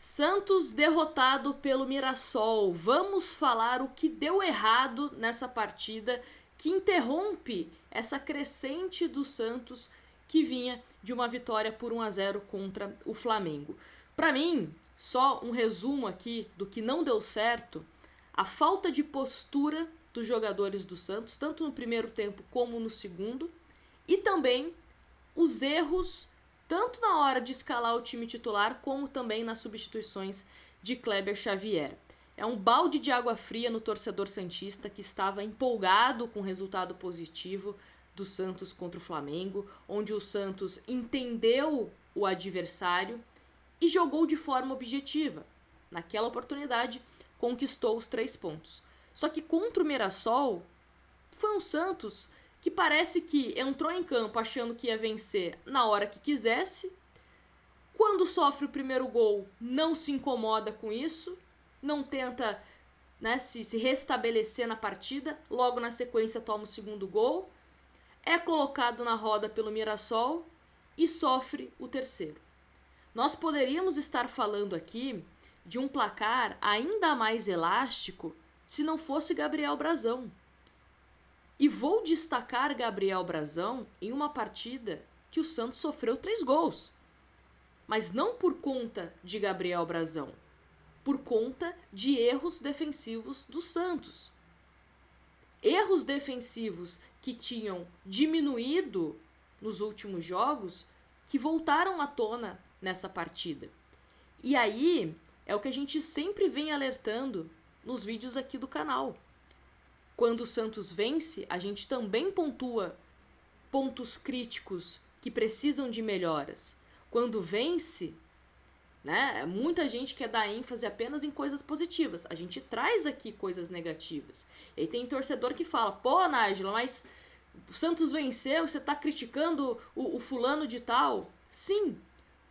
Santos derrotado pelo Mirassol. Vamos falar o que deu errado nessa partida que interrompe essa crescente do Santos que vinha de uma vitória por 1-0 contra o Flamengo. Para mim, só um resumo aqui do que não deu certo: a falta de postura dos jogadores do Santos, tanto no primeiro tempo como no segundo, e também os erros tanto na hora de escalar o time titular, como também nas substituições de Kleber Xavier. É um balde de água fria no torcedor santista que estava empolgado com o resultado positivo do Santos contra o Flamengo, onde o Santos entendeu o adversário e jogou de forma objetiva. Naquela oportunidade, conquistou os 3 pontos. Só que contra o Mirassol, foi um Santos que parece que entrou em campo achando que ia vencer na hora que quisesse. Quando sofre o primeiro gol, não se incomoda com isso, não tenta, se restabelecer na partida. Logo na sequência toma o segundo gol, é colocado na roda pelo Mirassol e sofre o terceiro. Nós poderíamos estar falando aqui de um placar ainda mais elástico se não fosse Gabriel Brazão. E vou destacar Gabriel Brazão em uma partida que o Santos sofreu 3 gols. Mas não por conta de Gabriel Brazão, por conta de erros defensivos do Santos. Erros defensivos que tinham diminuído nos últimos jogos, que voltaram à tona nessa partida. E aí é o que a gente sempre vem alertando nos vídeos aqui do canal. Quando o Santos vence, a gente também pontua pontos críticos que precisam de melhoras. Quando vence, muita gente quer dar ênfase apenas em coisas positivas. A gente traz aqui coisas negativas. E aí tem torcedor que fala: pô, Nájila, mas o Santos venceu, você tá criticando o fulano de tal. Sim,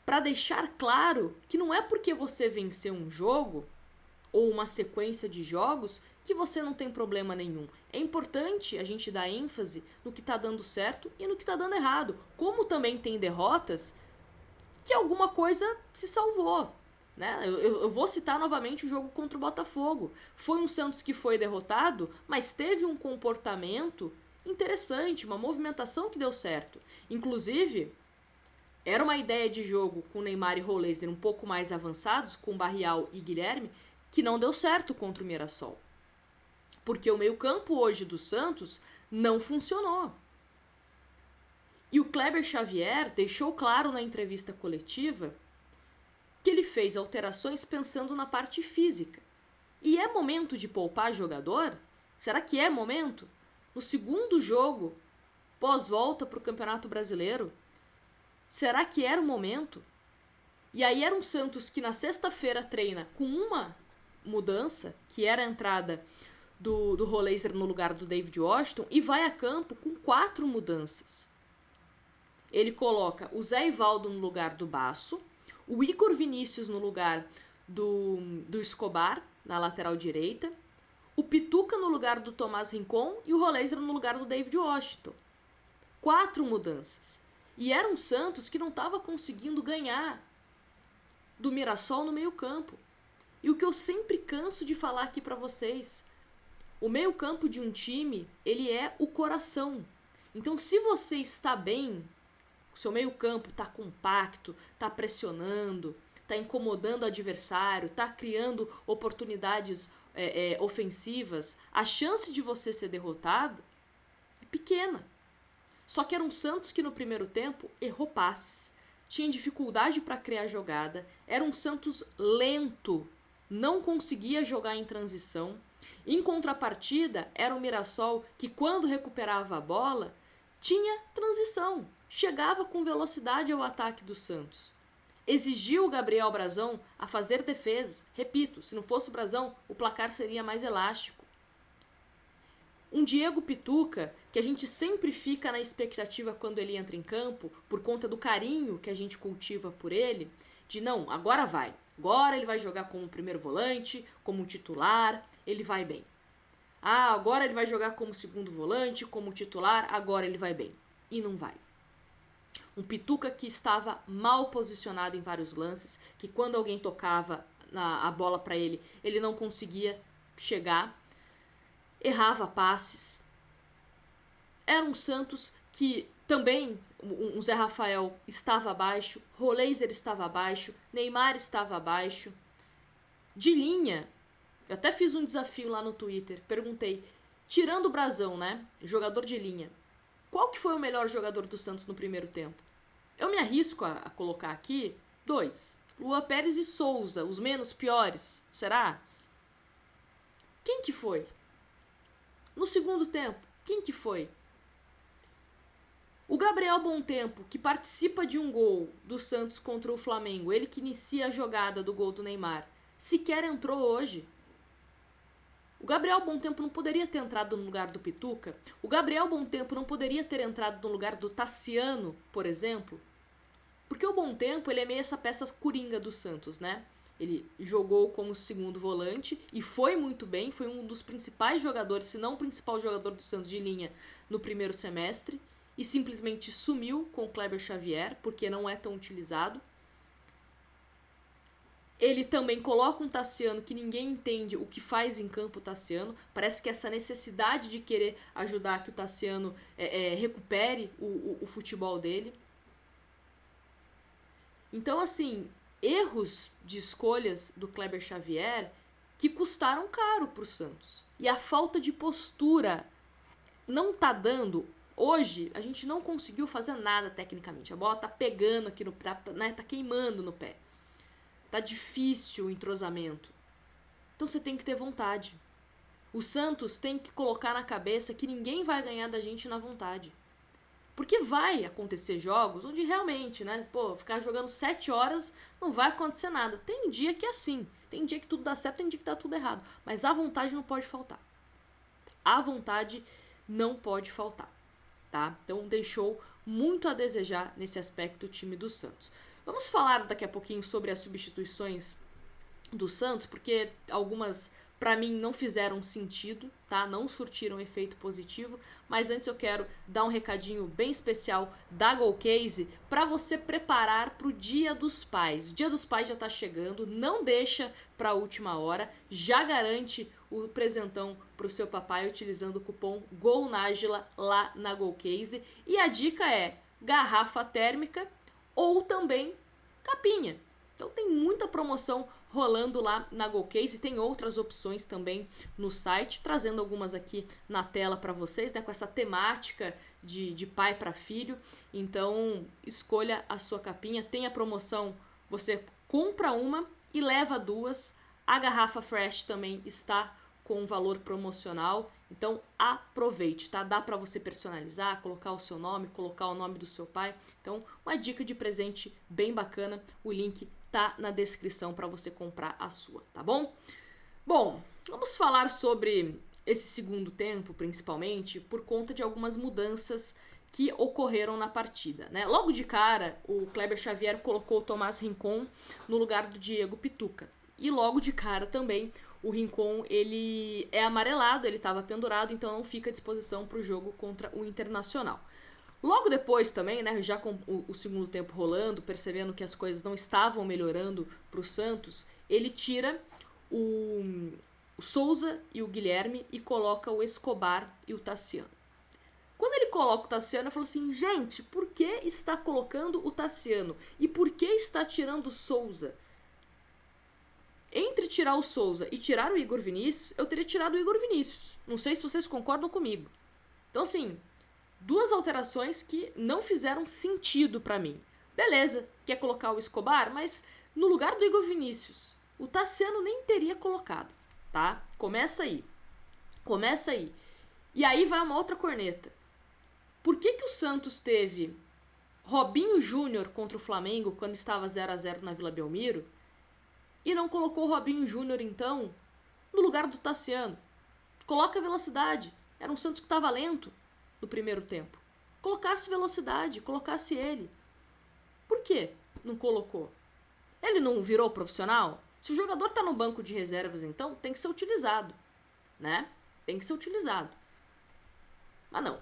para deixar claro que não é porque você venceu um jogo ou uma sequência de jogos que você não tem problema nenhum. É importante a gente dar ênfase no que está dando certo e no que está dando errado. Como também tem derrotas que alguma coisa se salvou. Eu vou citar novamente o jogo contra o Botafogo. Foi um Santos que foi derrotado, mas teve um comportamento interessante, uma movimentação que deu certo. Inclusive, era uma ideia de jogo com Neymar e Rollesen um pouco mais avançados, com Barrial e Guilherme, que não deu certo contra o Mirassol. Porque o meio-campo hoje do Santos não funcionou. E o Kleber Xavier deixou claro na entrevista coletiva que ele fez alterações pensando na parte física. E é momento de poupar jogador? Será que é momento? No segundo jogo, pós-volta para o Campeonato Brasileiro, será que era o momento? E aí era um Santos que na sexta-feira treina com uma mudança, que era a entrada do Rollesen no lugar do David Washington, e vai a campo com 4 mudanças. Ele coloca o Zé Ivaldo no lugar do Basso, o Igor Vinícius no lugar do Escobar, na lateral direita, o Pituca no lugar do Tomás Rincon e o Rollesen no lugar do David Washington. 4 mudanças. E era um Santos que não estava conseguindo ganhar do Mirassol no meio-campo. E o que eu sempre canso de falar aqui para vocês: o meio-campo de um time, ele é o coração. Então, se você está bem, o seu meio-campo está compacto, está pressionando, está incomodando o adversário, está criando oportunidades ofensivas, a chance de você ser derrotado é pequena. Só que era um Santos que no primeiro tempo errou passes, tinha dificuldade para criar jogada, era um Santos lento, não conseguia jogar em transição. Em contrapartida, era um Mirassol que, quando recuperava a bola, tinha transição, chegava com velocidade ao ataque do Santos. Exigiu o Gabriel Brazão a fazer defesas. Repito, se não fosse o Brazão, o placar seria mais elástico. Um Diego Pituca, que a gente sempre fica na expectativa quando ele entra em campo, por conta do carinho que a gente cultiva por ele, de não, agora vai. Agora ele vai jogar como primeiro volante, como titular, ele vai bem. Ah, agora ele vai jogar como segundo volante, como titular, agora ele vai bem. E não vai. Um Pituca que estava mal posicionado em vários lances, que quando alguém tocava a bola para ele, ele não conseguia chegar, errava passes. Era um Santos que também o Zé Rafael estava abaixo, Roleiser estava abaixo, Neymar estava abaixo. De linha, eu até fiz um desafio lá no Twitter, perguntei, tirando o Brazão, né, jogador de linha, qual que foi o melhor jogador do Santos no primeiro tempo? Eu me arrisco a colocar aqui 2. Luan Pérez e Souza, os menos piores, será? Quem que foi? No segundo tempo, quem que foi? O Gabriel Bontempo, que participa de um gol do Santos contra o Flamengo, ele que inicia a jogada do gol do Neymar, sequer entrou hoje. O Gabriel Bontempo não poderia ter entrado no lugar do Pituca? O Gabriel Bontempo não poderia ter entrado no lugar do Tassiano, por exemplo? Porque o Bontempo, ele é meio essa peça coringa do Santos, né? Ele jogou como segundo volante e foi muito bem, foi um dos principais jogadores, se não o principal jogador do Santos de linha no primeiro semestre, e simplesmente sumiu com o Kleber Xavier, porque não é tão utilizado. Ele também coloca um Tassiano que ninguém entende o que faz em campo o Tassiano. Parece que essa necessidade de querer ajudar que o Tassiano recupere o futebol dele. Então, assim, erros de escolhas do Kleber Xavier que custaram caro pro Santos. E a falta de postura não tá dando. Hoje, a gente não conseguiu fazer nada tecnicamente. A bola tá pegando aqui tá queimando no pé. Tá difícil o entrosamento. Então você tem que ter vontade. O Santos tem que colocar na cabeça que ninguém vai ganhar da gente na vontade. Porque vai acontecer jogos onde realmente, né? Pô, ficar jogando 7 horas não vai acontecer nada. Tem dia que é assim. Tem dia que tudo dá certo, tem dia que tá tudo errado. Mas a vontade não pode faltar. A vontade não pode faltar. Tá? Então deixou muito a desejar nesse aspecto o time do Santos. Vamos falar daqui a pouquinho sobre as substituições do Santos, porque algumas para mim não fizeram sentido, tá? Não surtiram efeito positivo, mas antes eu quero dar um recadinho bem especial da Golcase para você preparar para o Dia dos Pais. O Dia dos Pais já tá chegando, não deixa para a última hora, já garante o presentão pro seu papai utilizando o cupom GOLNÁGILA lá na Golcase. E a dica é garrafa térmica ou também capinha. Então tem muita promoção rolando lá na Golcase, tem outras opções também no site, trazendo algumas aqui na tela para vocês, né, com essa temática de pai para filho. Então escolha a sua capinha, tem a promoção, você compra uma e leva 2. A garrafa Fresh também está com um valor promocional, então aproveite, tá? Dá para você personalizar, colocar o seu nome, colocar o nome do seu pai. Então, uma dica de presente bem bacana, o link tá na descrição para você comprar a sua, tá bom? Bom, vamos falar sobre esse segundo tempo, principalmente, por conta de algumas mudanças que ocorreram na partida, né? Logo de cara, o Kleber Xavier colocou o Tomás Rincon no lugar do Diego Pituca. E logo de cara também, o Rincon, ele é amarelado, ele estava pendurado, então não fica à disposição para o jogo contra o Internacional. Logo depois também, né, já com o segundo tempo rolando, percebendo que as coisas não estavam melhorando para o Santos, ele tira o Souza e o Guilherme e coloca o Escobar e o Tassiano. Quando ele coloca o Tassiano, eu falo assim, gente, por que está colocando o Tassiano? E por que está tirando o Souza? Entre tirar o Souza e tirar o Igor Vinícius, eu teria tirado o Igor Vinícius. Não sei se vocês concordam comigo. Então, assim, 2 alterações que não fizeram sentido pra mim. Beleza, quer colocar o Escobar, mas no lugar do Igor Vinícius, o Tassiano nem teria colocado, tá? Começa aí. Começa aí. E aí vai uma outra corneta. Por que o Santos teve Robinho Júnior contra o Flamengo quando estava 0-0 na Vila Belmiro e não colocou o Robinho Júnior, então, no lugar do Tassiano? Coloca velocidade. Era um Santos que estava lento no primeiro tempo. Colocasse velocidade, colocasse ele. Por que não colocou? Ele não virou profissional? Se o jogador está no banco de reservas, então, tem que ser utilizado, né? Tem que ser utilizado. Mas não.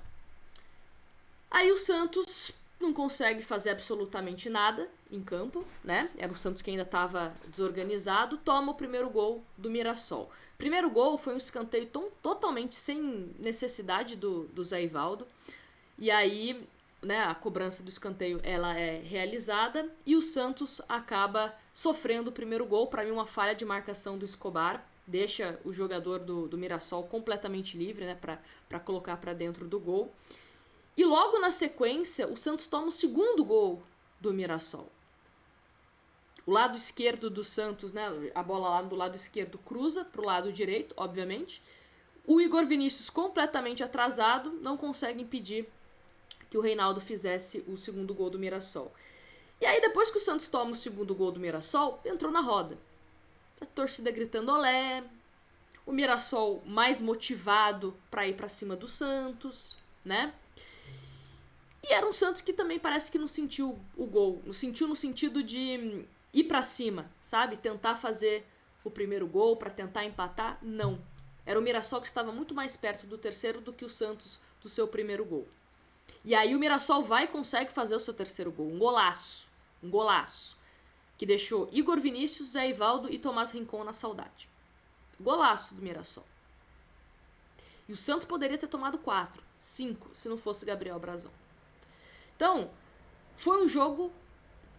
Aí o Santos não consegue fazer absolutamente nada em campo, né? Era o Santos que ainda estava desorganizado, toma o primeiro gol do Mirassol. Primeiro gol foi um escanteio totalmente sem necessidade do Zé Ivaldo. E aí, né, a cobrança do escanteio ela é realizada e o Santos acaba sofrendo o primeiro gol. Para mim, uma falha de marcação do Escobar deixa o jogador do Mirassol completamente livre, né, para colocar para dentro do gol. E logo na sequência, o Santos toma o segundo gol do Mirassol. O lado esquerdo do Santos, né, a bola lá do lado esquerdo cruza para o lado direito, obviamente. O Igor Vinícius, completamente atrasado, não consegue impedir que o Reinaldo fizesse o segundo gol do Mirassol. E aí, depois que o Santos toma o segundo gol do Mirassol, entrou na roda. A torcida gritando olé, o Mirassol mais motivado para ir para cima do Santos, né? E era um Santos que também parece que não sentiu o gol. Não sentiu no sentido de ir pra cima, sabe? Tentar fazer o primeiro gol pra tentar empatar. Não. Era o Mirassol que estava muito mais perto do terceiro do que o Santos do seu primeiro gol. E aí o Mirassol vai e consegue fazer o seu terceiro gol. Um golaço. Um golaço. Que deixou Igor Vinícius, Zé Ivaldo e Tomás Rincon na saudade. Golaço do Mirassol. E o Santos poderia ter tomado 4, 5, se não fosse Gabriel Brazão. Então, foi um jogo,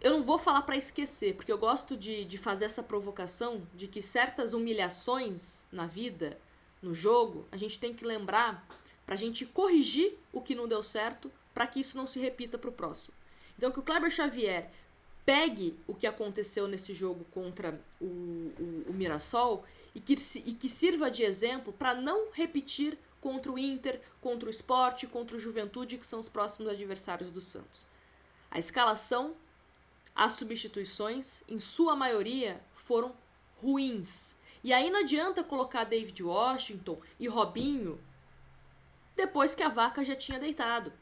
eu não vou falar para esquecer, porque eu gosto de fazer essa provocação de que certas humilhações na vida, no jogo, a gente tem que lembrar pra gente corrigir o que não deu certo, para que isso não se repita pro próximo. Então, que o Kleber Xavier pegue o que aconteceu nesse jogo contra o Mirassol e que sirva de exemplo para não repetir contra o Inter, contra o Sport, contra o Juventude, que são os próximos adversários do Santos. A escalação, as substituições, em sua maioria, foram ruins. E aí não adianta colocar David Washington e Robinho depois que a vaca já tinha deitado.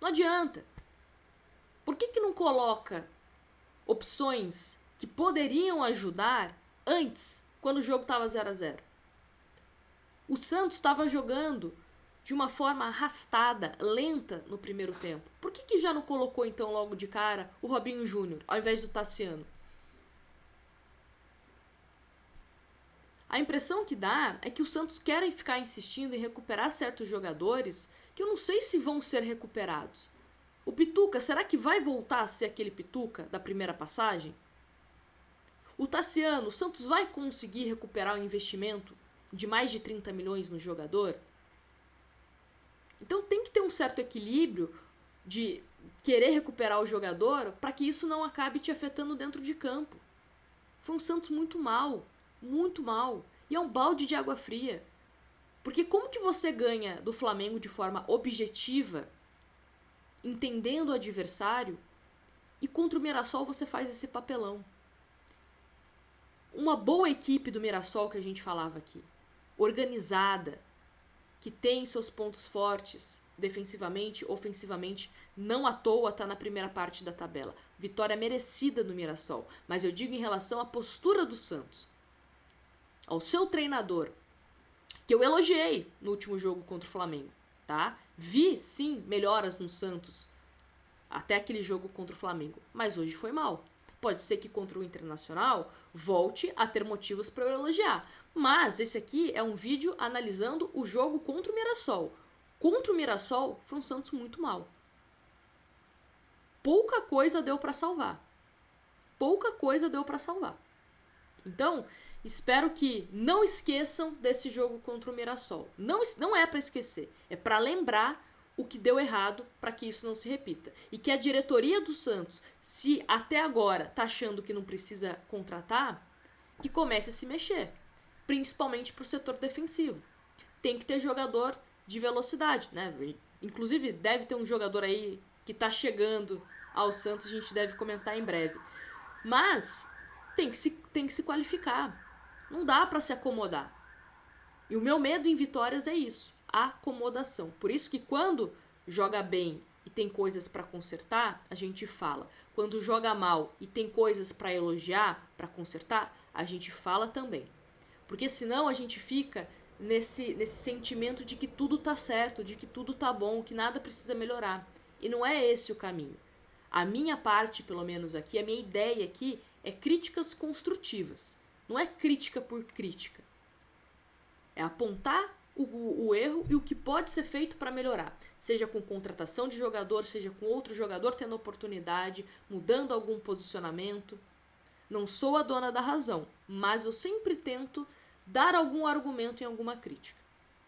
Não adianta. Por que não coloca opções que poderiam ajudar antes, quando o jogo estava 0-0? O Santos estava jogando de uma forma arrastada, lenta no primeiro tempo. Por que já não colocou então logo de cara o Robinho Júnior ao invés do Tassiano? A impressão que dá é que o Santos quer ficar insistindo em recuperar certos jogadores que eu não sei se vão ser recuperados. O Pituca, será que vai voltar a ser aquele Pituca da primeira passagem? O Tassiano, o Santos vai conseguir recuperar o investimento de mais de 30 milhões no jogador? Então tem que ter um certo equilíbrio de querer recuperar o jogador para que isso não acabe te afetando dentro de campo. Foi um Santos muito mal, e é um balde de água fria. Porque como que você ganha do Flamengo de forma objetiva, entendendo o adversário, e contra o Mirassol você faz esse papelão? Uma boa equipe do Mirassol que a gente falava aqui, organizada, que tem seus pontos fortes defensivamente, ofensivamente, não à toa está na primeira parte da tabela. Vitória merecida do Mirassol, mas eu digo em relação à postura do Santos, ao seu treinador, que eu elogiei no último jogo contra o Flamengo, tá? Vi, sim, melhoras no Santos até aquele jogo contra o Flamengo, mas hoje foi mal. Pode ser que contra o Internacional volte a ter motivos para eu elogiar. Mas esse aqui é um vídeo analisando o jogo contra o Mirassol. Contra o Mirassol foi um Santos muito mal. Pouca coisa deu para salvar. Então, espero que não esqueçam desse jogo contra o Mirassol. Não é para esquecer, é para lembrar o que deu errado para que isso não se repita. E que a diretoria do Santos, se até agora tá achando que não precisa contratar, que comece a se mexer. Principalmente pro setor defensivo. Tem que ter jogador de velocidade, né? Inclusive, deve ter um jogador aí que tá chegando ao Santos, a gente deve comentar em breve. Mas tem que se qualificar. Não dá para se acomodar. E o meu medo em vitórias é isso. Acomodação. Por isso que quando joga bem e tem coisas para consertar, a gente fala. Quando joga mal e tem coisas para elogiar, para consertar, a gente fala também. Porque senão a gente fica nesse sentimento de que tudo tá certo, de que tudo tá bom, que nada precisa melhorar. E não é esse o caminho. A minha parte, pelo menos aqui, a minha ideia aqui é críticas construtivas. Não é crítica por crítica. É apontar o erro e o que pode ser feito para melhorar. Seja com contratação de jogador, seja com outro jogador tendo oportunidade, mudando algum posicionamento. Não sou a dona da razão, mas eu sempre tento dar algum argumento em alguma crítica.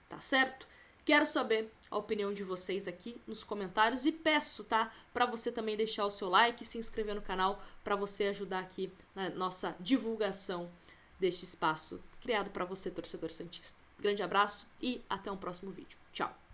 Tá certo? Quero saber a opinião de vocês aqui nos comentários e peço, tá, para você também deixar o seu like e se inscrever no canal para você ajudar aqui na nossa divulgação deste espaço criado para você, torcedor santista. Grande abraço e até um próximo vídeo. Tchau!